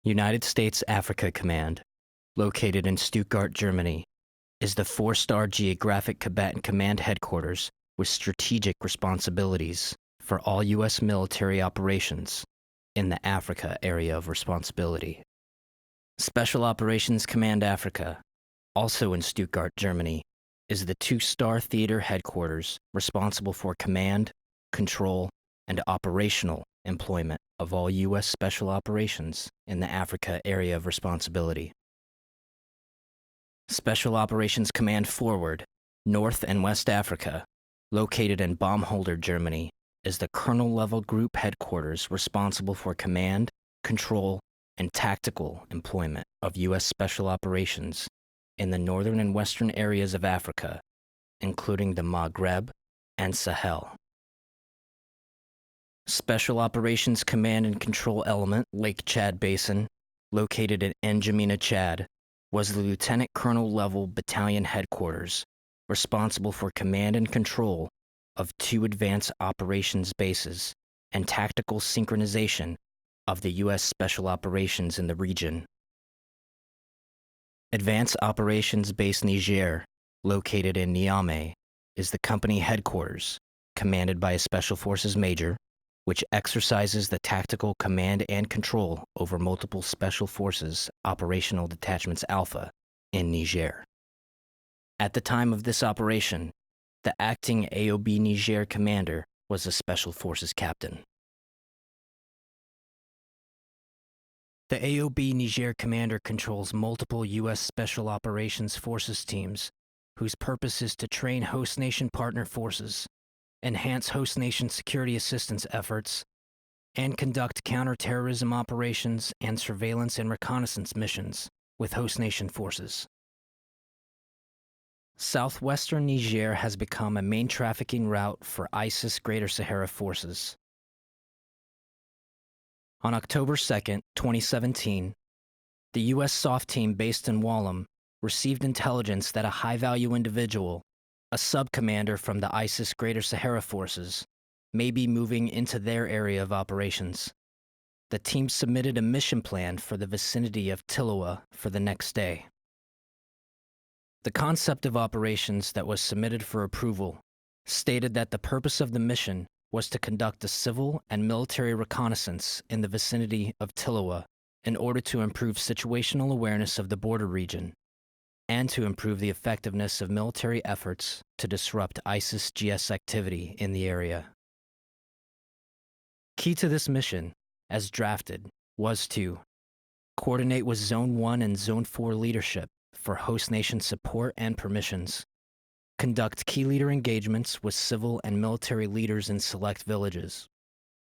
United States Africa Command, located in Stuttgart, Germany, is the 4-star geographic combatant command headquarters with strategic responsibilities for all U.S. military operations in the Africa area of responsibility. Special Operations Command Africa, also in Stuttgart, Germany, is the 2-star theater headquarters responsible for command, control, and operational employment of all U.S. special operations in the Africa area of responsibility. Special Operations Command Forward, North and West Africa, located in Baumholder, Germany, is the colonel-level group headquarters responsible for command, control, and tactical employment of U.S. special operations in the northern and western areas of Africa, including the Maghreb and Sahel. Special Operations Command and Control Element, Lake Chad Basin, located in N'Djamena, Chad, was the lieutenant colonel-level battalion headquarters responsible for command and control of 2 advanced operations bases and tactical synchronization of the U.S. special operations in the region. Advanced Operations Base Niger, located in Niamey, is the company headquarters, commanded by a Special Forces Major, which exercises the tactical command and control over multiple Special Forces Operational Detachments Alpha in Niger. At the time of this operation, the acting AOB Niger commander was a Special Forces captain. The AOB Niger commander controls multiple U.S. Special Operations Forces teams, whose purpose is to train host nation partner forces, enhance host nation security assistance efforts, and conduct counterterrorism operations and surveillance and reconnaissance missions with host nation forces. Southwestern Niger has become a main trafficking route for ISIS Greater Sahara forces. On October 2, 2017, the U.S. SOF team based in Wallam received intelligence that a high-value individual, a sub-commander from the ISIS Greater Sahara forces, may be moving into their area of operations. The team submitted a mission plan for the vicinity of Tiloa for the next day. The concept of operations that was submitted for approval stated that the purpose of the mission was to conduct a civil and military reconnaissance in the vicinity of Tiloa in order to improve situational awareness of the border region and to improve the effectiveness of military efforts to disrupt ISIS-GS activity in the area. Key to this mission, as drafted, was to coordinate with Zone 1 and Zone 4 leadership for host nation support and permissions, conduct key leader engagements with civil and military leaders in select villages,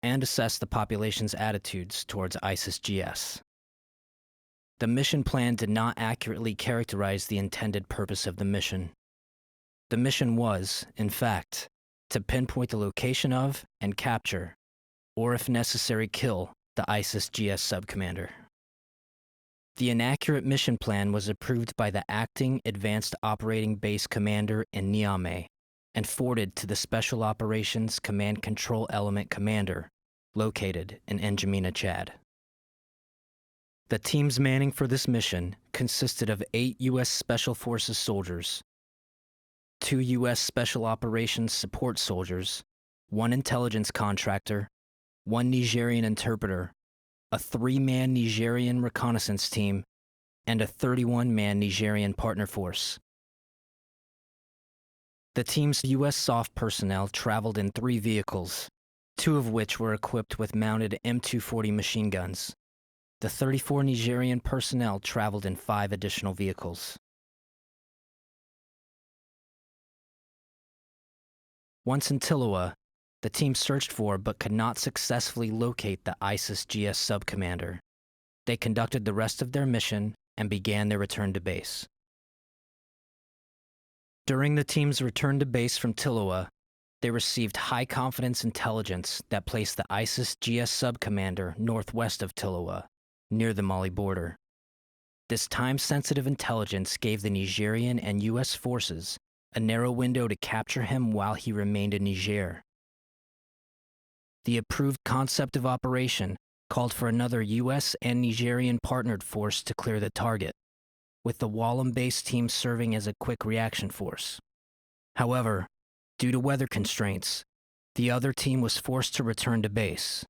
and assess the population's attitudes towards ISIS-GS. The mission plan did not accurately characterize the intended purpose of the mission. The mission was, in fact, to pinpoint the location of and capture, or if necessary kill, the ISIS-GS subcommander. The inaccurate mission plan was approved by the acting Advanced Operating Base Commander in Niamey and forwarded to the Special Operations Command Control Element Commander, located in N'Djamena, Chad. The team's manning for this mission consisted of 8 U.S. Special Forces soldiers, 2 U.S. Special Operations support soldiers, 1 intelligence contractor, 1 Nigerian interpreter, a 3-man Nigerian reconnaissance team, and a 31-man Nigerian partner force. The team's U.S. SOF personnel traveled in 3 vehicles, 2 of which were equipped with mounted M240 machine guns. The 34 Nigerian personnel traveled in 5 additional vehicles. Once in Tiloa, the team searched for but could not successfully locate the ISIS-GS subcommander. They conducted the rest of their mission and began their return to base. During the team's return to base from Tiloa, they received high-confidence intelligence that placed the ISIS-GS subcommander northwest of Tiloa, near the Mali border. This time-sensitive intelligence gave the Nigerian and U.S. forces a narrow window to capture him while he remained in Niger. The approved concept of operation called for another U.S. and Nigerian partnered force to clear the target, with the Wallam-based team serving as a quick reaction force. However, due to weather constraints, the other team was forced to return to base.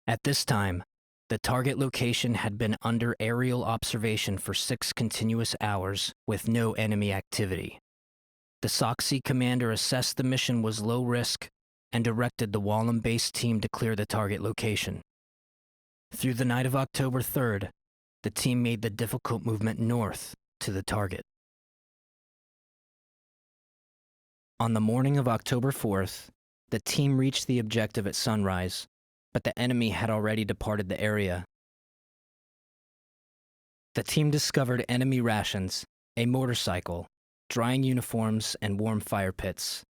At this time, the target location had been under aerial observation for 6 continuous hours with no enemy activity. The SOCC commander assessed the mission was low risk and directed the Wallam-based team to clear the target location. Through the night of October 3rd, the team made the difficult movement north to the target. On the morning of October 4th, the team reached the objective at sunrise, but the enemy had already departed the area. The team discovered enemy rations, a motorcycle, drying uniforms, and warm fire pits.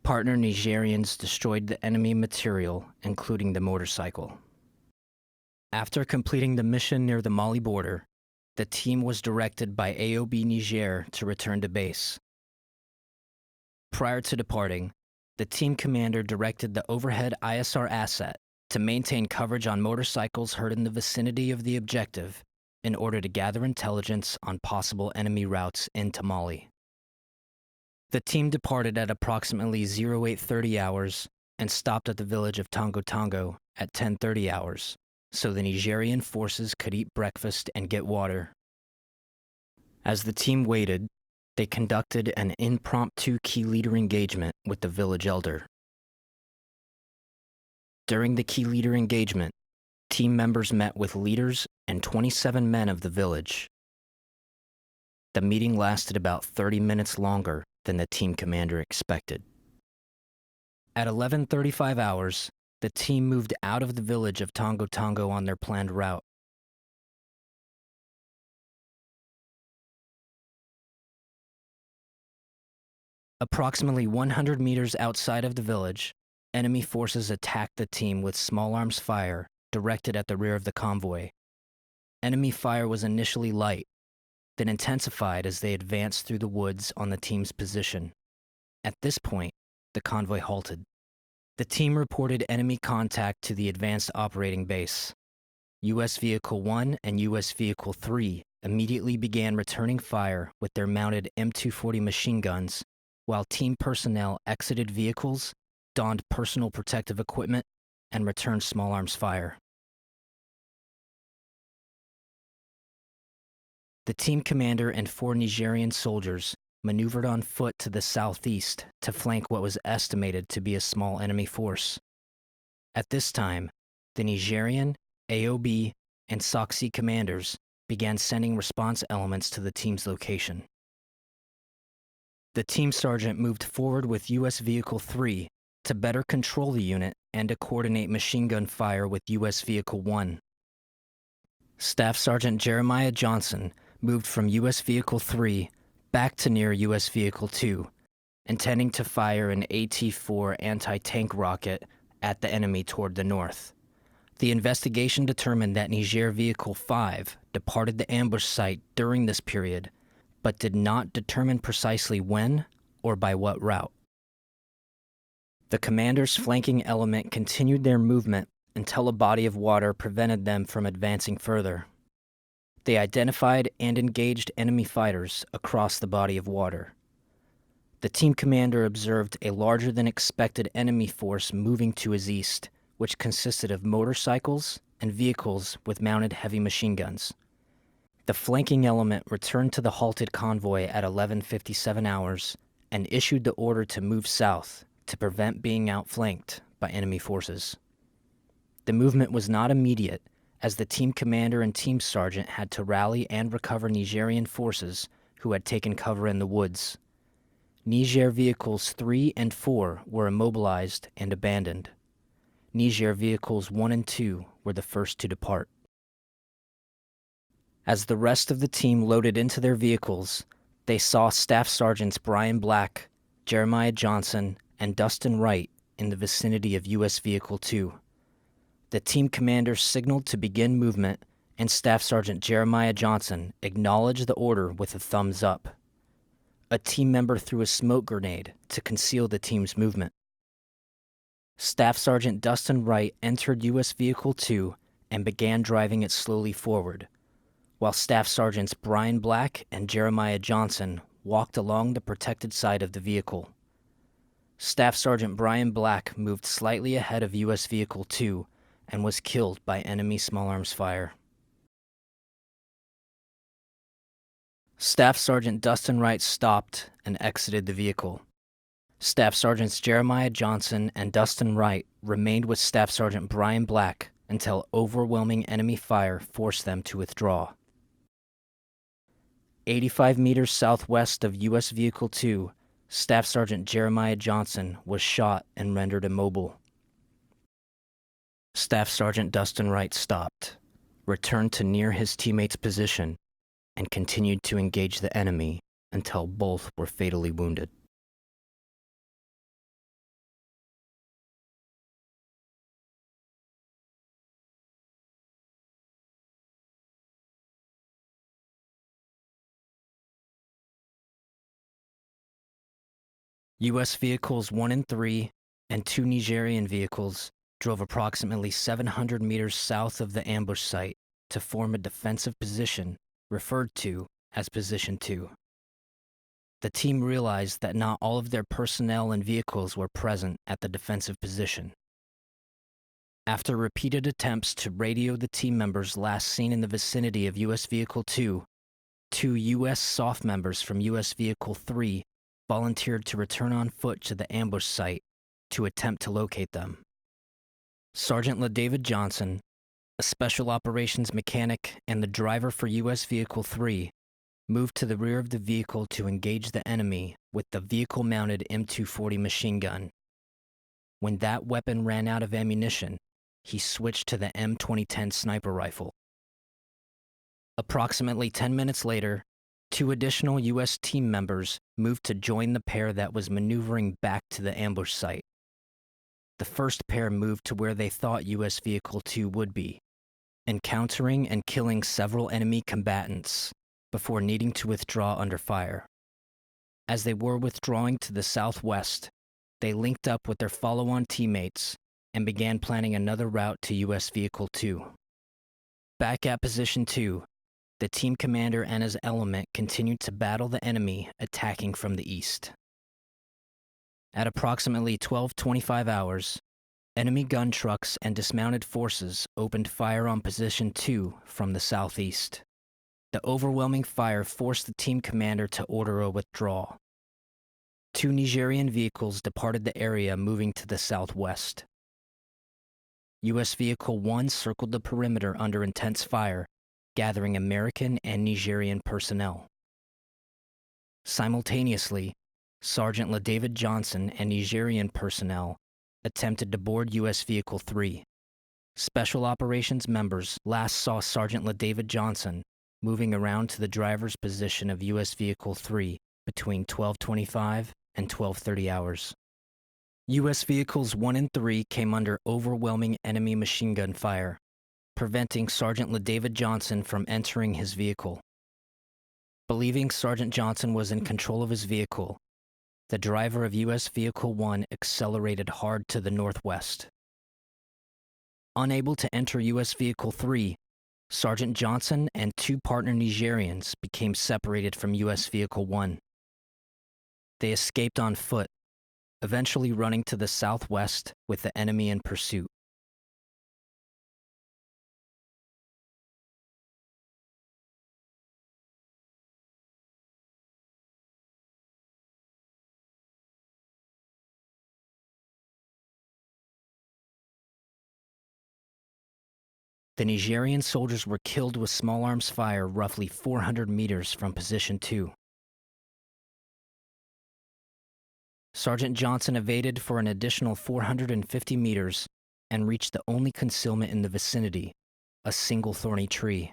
Partner Nigerians destroyed the enemy material, including the motorcycle. After completing the mission near the Mali border, the team was directed by AOB Niger to return to base. Prior to departing, the team commander directed the overhead ISR asset to maintain coverage on motorcycles heard in the vicinity of the objective in order to gather intelligence on possible enemy routes into Mali. The team departed at approximately 0830 hours and stopped at the village of Tongo Tongo at 1030 hours, so the Nigerian forces could eat breakfast and get water. As the team waited, they conducted an impromptu key leader engagement with the village elder. During the key leader engagement, team members met with leaders and 27 men of the village. The meeting lasted about 30 minutes longer than the team commander expected. At 11:35 hours, the team moved out of the village of Tongo Tongo on their planned route. Approximately 100 meters outside of the village, enemy forces attacked the team with small arms fire directed at the rear of the convoy. Enemy fire was initially light, then intensified as they advanced through the woods on the team's position. At this point, the convoy halted. The team reported enemy contact to the Advanced Operating Base. U.S. Vehicle 1 and U.S. Vehicle 3 immediately began returning fire with their mounted M240 machine guns, while team personnel exited vehicles, donned personal protective equipment, and returned small arms fire. The team commander and 4 Nigerian soldiers maneuvered on foot to the southeast to flank what was estimated to be a small enemy force. At this time, the Nigerian, AOB, and SOCC commanders began sending response elements to the team's location. The team sergeant moved forward with U.S. Vehicle 3 to better control the unit and to coordinate machine gun fire with U.S. Vehicle 1. Staff Sergeant Jeremiah Johnson moved from U.S. Vehicle 3 back to near U.S. Vehicle 2, intending to fire an AT-4 anti-tank rocket at the enemy toward the north. The investigation determined that Niger Vehicle 5 departed the ambush site during this period, but did not determine precisely when or by what route. The commander's flanking element continued their movement until a body of water prevented them from advancing further. They identified and engaged enemy fighters across the body of water. The team commander observed a larger than expected enemy force moving to his east, which consisted of motorcycles and vehicles with mounted heavy machine guns. The flanking element returned to the halted convoy at 11:57 hours and issued the order to move south to prevent being outflanked by enemy forces. The movement was not immediate, as the team commander and team sergeant had to rally and recover Nigerian forces who had taken cover in the woods. Niger Vehicles 3 and 4 were immobilized and abandoned. Niger Vehicles 1 and 2 were the first to depart. As the rest of the team loaded into their vehicles, they saw Staff Sergeants Bryan, Jeremiah Johnson, and Dustin Wright in the vicinity of U.S. Vehicle 2. The team commander signaled to begin movement, and Staff Sergeant Jeremiah Johnson acknowledged the order with a thumbs up. A team member threw a smoke grenade to conceal the team's movement. Staff Sergeant Dustin Wright entered U.S. Vehicle 2 and began driving it slowly forward, while Staff Sergeants Bryan Black and Jeremiah Johnson walked along the protected side of the vehicle. Staff Sergeant Bryan Black moved slightly ahead of U.S. Vehicle 2 and was killed by enemy small arms fire. Staff Sergeant Dustin Wright stopped and exited the vehicle. Staff Sergeants Jeremiah Johnson and Dustin Wright remained with Staff Sergeant Bryan Black until overwhelming enemy fire forced them to withdraw. 85 meters southwest of U.S. Vehicle 2, Staff Sergeant Jeremiah Johnson was shot and rendered immobile. Staff Sergeant Dustin Wright stopped, returned to near his teammate's position, and continued to engage the enemy until both were fatally wounded. U.S. Vehicles 1 and 3 and 2 Nigerian vehicles drove approximately 700 meters south of the ambush site to form a defensive position referred to as Position 2. The team realized that not all of their personnel and vehicles were present at the defensive position. After repeated attempts to radio the team members last seen in the vicinity of U.S. Vehicle 2, 2 U.S. SOF members from U.S. Vehicle 3 volunteered to return on foot to the ambush site to attempt to locate them. Sergeant LaDavid Johnson, a special operations mechanic and the driver for U.S. Vehicle 3, moved to the rear of the vehicle to engage the enemy with the vehicle-mounted M240 machine gun. When that weapon ran out of ammunition, he switched to the M2010 sniper rifle. Approximately 10 minutes later, 2 additional U.S. team members moved to join the pair that was maneuvering back to the ambush site. The first pair moved to where they thought U.S. Vehicle 2 would be, encountering and killing several enemy combatants before needing to withdraw under fire. As they were withdrawing to the southwest, they linked up with their follow-on teammates and began planning another route to U.S. Vehicle 2. Back at Position 2, the team commander and his element continued to battle the enemy attacking from the east. At approximately 12:25 hours, enemy gun trucks and dismounted forces opened fire on Position 2 from the southeast. The overwhelming fire forced the team commander to order a withdrawal. 2 Nigerian vehicles departed the area, moving to the southwest. U.S. Vehicle 1 circled the perimeter under intense fire, gathering American and Nigerian personnel. Simultaneously, Sergeant LaDavid Johnson and Nigerian personnel attempted to board U.S. Vehicle 3. Special Operations members last saw Sergeant LaDavid Johnson moving around to the driver's position of U.S. Vehicle 3 between 12:25 and 12:30 hours. U.S. Vehicles 1 and 3 came under overwhelming enemy machine gun fire, preventing Sergeant LaDavid Johnson from entering his vehicle. Believing Sergeant Johnson was in control of his vehicle, the driver of U.S. Vehicle 1 accelerated hard to the northwest. Unable to enter U.S. Vehicle 3, Sergeant Johnson and 2 partner Nigerians became separated from U.S. Vehicle 1. They escaped on foot, eventually running to the southwest with the enemy in pursuit. The Nigerian soldiers were killed with small arms fire roughly 400 meters from Position 2. Sergeant Johnson evaded for an additional 450 meters and reached the only concealment in the vicinity, a single thorny tree.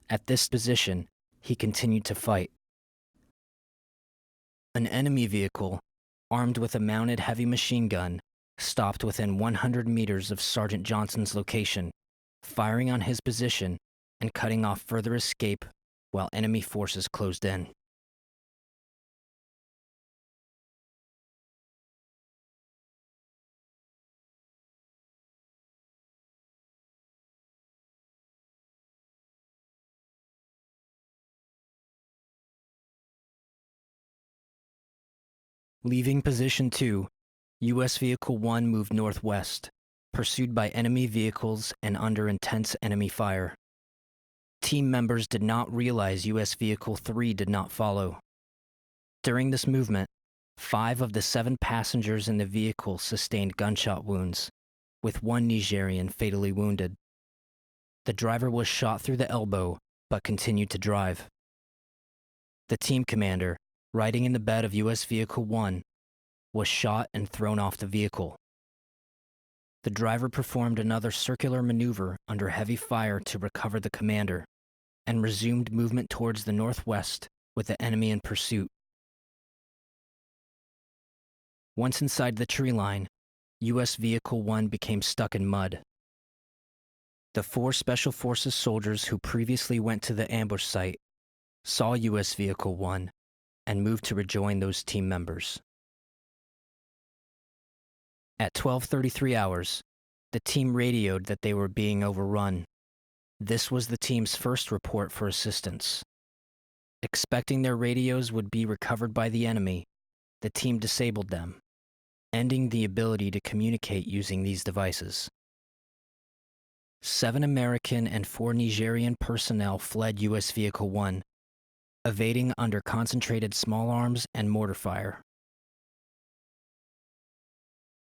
At this position, he continued to fight. An enemy vehicle, armed with a mounted heavy machine gun, stopped within 100 meters of Sergeant Johnson's location, firing on his position and cutting off further escape while enemy forces closed in. Leaving Position 2, U.S. Vehicle 1 moved northwest, pursued by enemy vehicles and under intense enemy fire. Team members did not realize U.S. Vehicle 3 did not follow. During this movement, 5 of the 7 passengers in the vehicle sustained gunshot wounds, with one Nigerian fatally wounded. The driver was shot through the elbow, but continued to drive. The team commander, riding in the bed of U.S. Vehicle 1, was shot and thrown off the vehicle. The driver performed another circular maneuver under heavy fire to recover the commander, and resumed movement towards the northwest with the enemy in pursuit. Once inside the tree line, U.S. Vehicle 1 became stuck in mud. The 4 Special Forces soldiers who previously went to the ambush site saw U.S. Vehicle 1 and moved to rejoin those team members. At 12:33 hours, the team radioed that they were being overrun. This was the team's first report for assistance. Expecting their radios would be recovered by the enemy, the team disabled them, ending the ability to communicate using these devices. 7 American and 4 Nigerian personnel fled U.S. Vehicle 1, evading under concentrated small arms and mortar fire.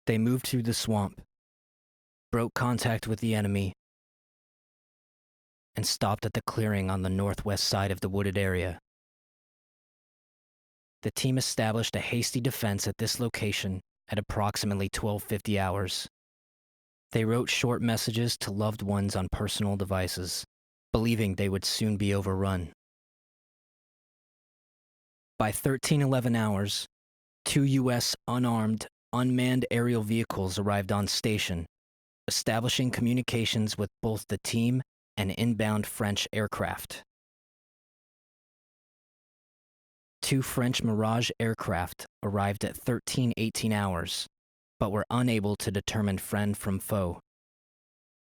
They moved through the swamp, broke contact with the enemy, and stopped at the clearing on the northwest side of the wooded area. The team established a hasty defense at this location at approximately 12:50 hours. They wrote short messages to loved ones on personal devices, believing they would soon be overrun. By 13:11 hours, 2 U.S. unmanned aerial vehicles arrived on station, establishing communications with both the team and inbound French aircraft. 2 French Mirage aircraft arrived at 13:18 hours, but were unable to determine friend from foe.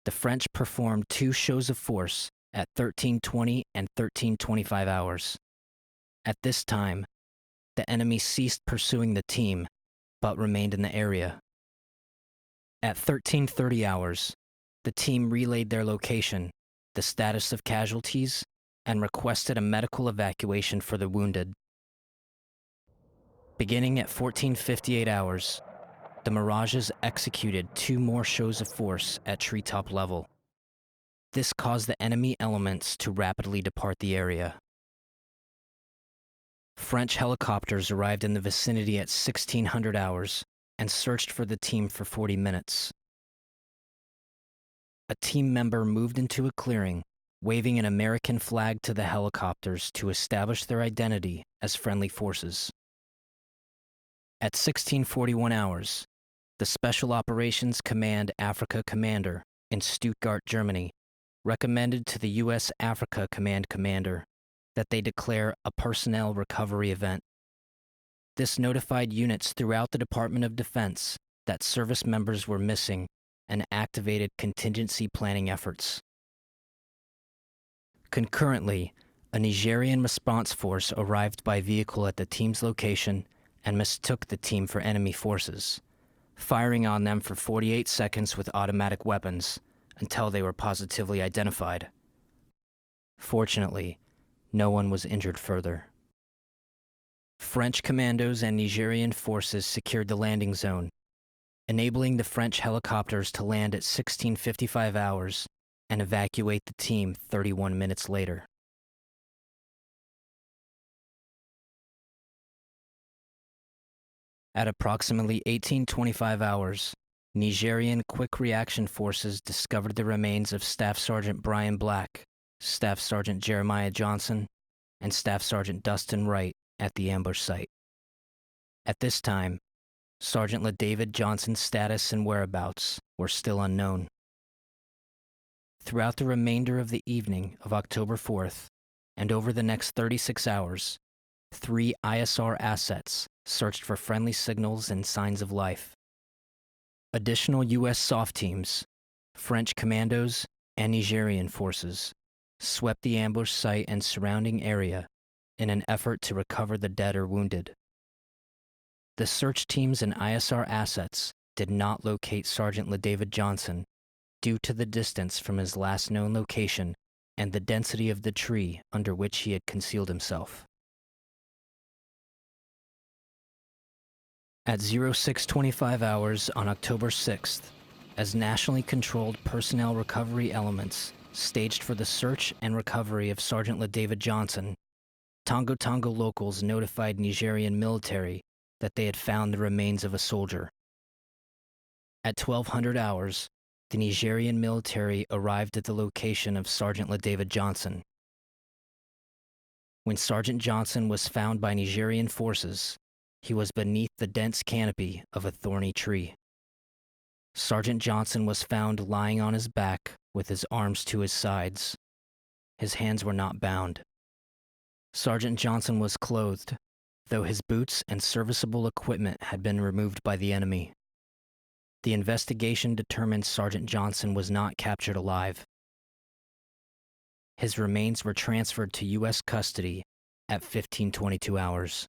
The French performed 2 shows of force at 13:20 and 13:25 hours. At this time, the enemy ceased pursuing the team, but remained in the area. At 13:30 hours, the team relayed their location, the status of casualties, and requested a medical evacuation for the wounded. Beginning at 14:58 hours, the Mirages executed 2 more shows of force at treetop level. This caused the enemy elements to rapidly depart the area. French helicopters arrived in the vicinity at 1600 hours and searched for the team for 40 minutes. A team member moved into a clearing, waving an American flag to the helicopters to establish their identity as friendly forces. At 16:41 hours, the Special Operations Command Africa Commander in Stuttgart, Germany, recommended to the U.S. Africa Command Commander that they declare a personnel recovery event. This notified units throughout the Department of Defense that service members were missing and activated contingency planning efforts. Concurrently, a Nigerian response force arrived by vehicle at the team's location and mistook the team for enemy forces, firing on them for 48 seconds with automatic weapons until they were positively identified. Fortunately, no one was injured further. French commandos and Nigerian forces secured the landing zone, enabling the French helicopters to land at 16:55 hours and evacuate the team 31 minutes later. At approximately 18:25 hours, Nigerian Quick Reaction Forces discovered the remains of Staff Sergeant Bryan Black, Staff Sergeant Jeremiah Johnson, and Staff Sergeant Dustin Wright at the ambush site. At this time, Sergeant LaDavid Johnson's status and whereabouts were still unknown. Throughout the remainder of the evening of October 4th, and over the next 36 hours, 3 ISR assets searched for friendly signals and signs of life. Additional U.S. SOF teams, French commandos, and Nigerian forces swept the ambush site and surrounding area in an effort to recover the dead or wounded. The search teams and ISR assets did not locate Sergeant LaDavid Johnson due to the distance from his last known location and the density of the tree under which he had concealed himself. At 0625 hours on October 6th, as nationally controlled personnel recovery elements staged for the search and recovery of Sergeant LaDavid Johnson, Tongo Tongo locals notified Nigerian military that they had found the remains of a soldier. At 1200 hours, the Nigerian military arrived at the location of Sergeant LaDavid Johnson. When Sergeant Johnson was found by Nigerian forces, he was beneath the dense canopy of a thorny tree. Sergeant Johnson was found lying on his back with his arms to his sides. His hands were not bound. Sergeant Johnson was clothed, though his boots and serviceable equipment had been removed by the enemy. The investigation determined Sergeant Johnson was not captured alive. His remains were transferred to U.S. custody at 1522 hours.